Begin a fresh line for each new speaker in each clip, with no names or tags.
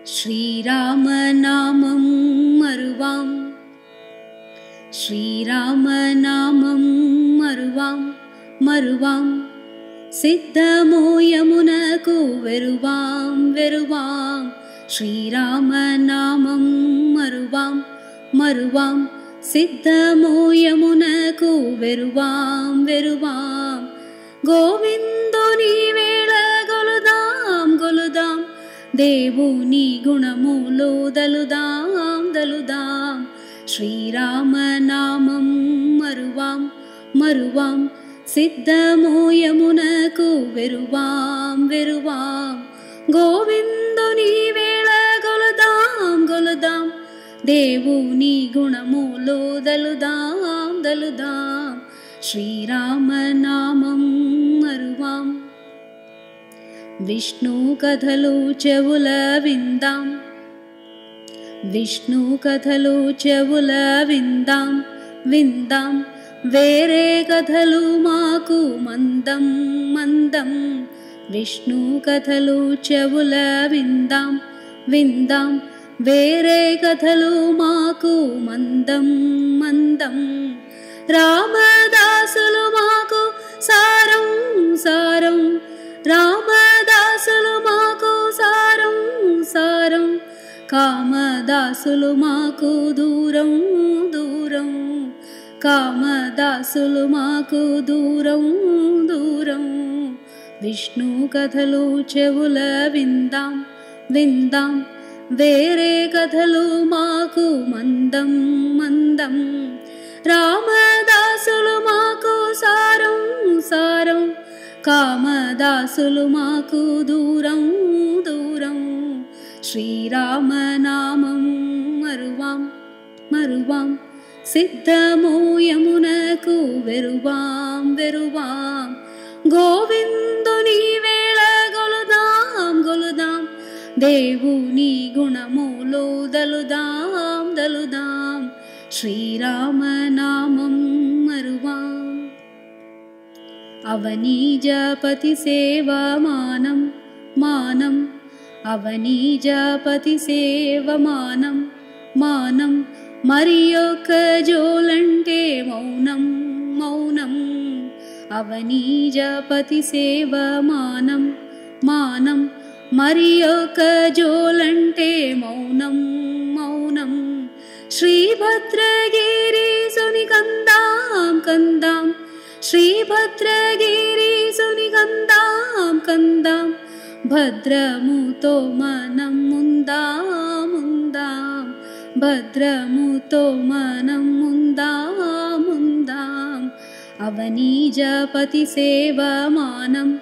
శ్రీరామనామం మరువాం, శ్రీరామనామం మరువాం మరువాం. సిద్ధమోయమునకు వెరువాం వెరువాం. శ్రీరామనామం మరువాం మరువాం. సిద్ధమోయమునకు వెరువాం వెరువాం. గోవిందుని వేళ గొలుదాం గొలుదాం. దేవుని గుణములు దలుదాం దలుదాం. శ్రీరామనామం మరువాం మరువాం. సిద్ధమోయమునకు వెరువాం వెరువాం. గోవిందుని వేళ గొలుదాం గొలుదాం. దేవుని గుణములు దలుదాం దలుదాం. శ్రీరామనామం మరువాం. విష్ణు కథలు చెవుల విందాం, విష్ణు కథలు చెవుల విందాం విందాం. వేరే కథలు మాకు మందం మందం. విష్ణు కథలు చెవుల విందాం విందాం. వేరే కథలు మాకు మందం మందం. రామదాసులు మాకు సారం సారం. రామదాసులు మాకు సారం సారం. కామదాసులు మాకు దూరం దూరం. కామదాసులు మాకు దూరం దూరం. విష్ణు కథలు చెవుల విందాం విందాం. వేరే కథలు మాకు మందం మందం. రామదాసులు మాకు సారం సారం. కామదాసులు మాకు దూరం దూరం. శ్రీరామనామం మరువాం మరువాం. సిద్ధమోయమునకు వెరువాం వెరువాం. గోవిందుని వేళ గొలుదాం గొలుదాం. దేవుని గుణములు దలుదాం దలుదాం. శ్రీరామనామం మరువాం. అవనీజపతి సేవ మానం మానం. అవనీజపతి సేవ మానం మానం. మరి ఒక జోలంటే మౌనం మౌనం. అవనీజపతి సేవ మానం మానం. మరి ఒక జోలంటే మౌనం మౌనం. శ్రీభద్రగిరీసుని కందాం కందాం. శ్రీభద్రగిరీసుని కందాం కందాం. భద్రముతో మనం ముందాం ముందాం. భద్రముతో మనం ముందాం ముందాం. అవనీజపతి సేవ మానం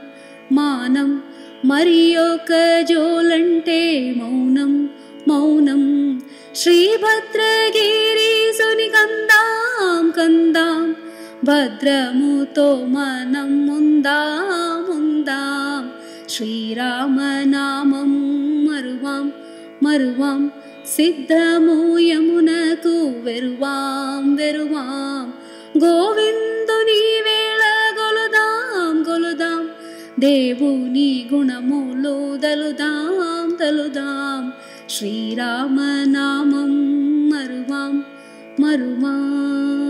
మానం. మరి ఒక జోలంటే మౌనం మౌనం. శ్రీభద్రగిరీసుని కందాం కందాం. భద్రముతో మనం ముందాం ముందాం. శ్రీరామనామం మరువాం మరువాం. సిద్ధమోయమునకు వెరువాం వెరువాం. గోవిందుని వేళ గొలుదాం గొలుదాం. దేవుని గుణములు దలుదాం దలుదాం. శ్రీరామనామం మరువాం మరువాం.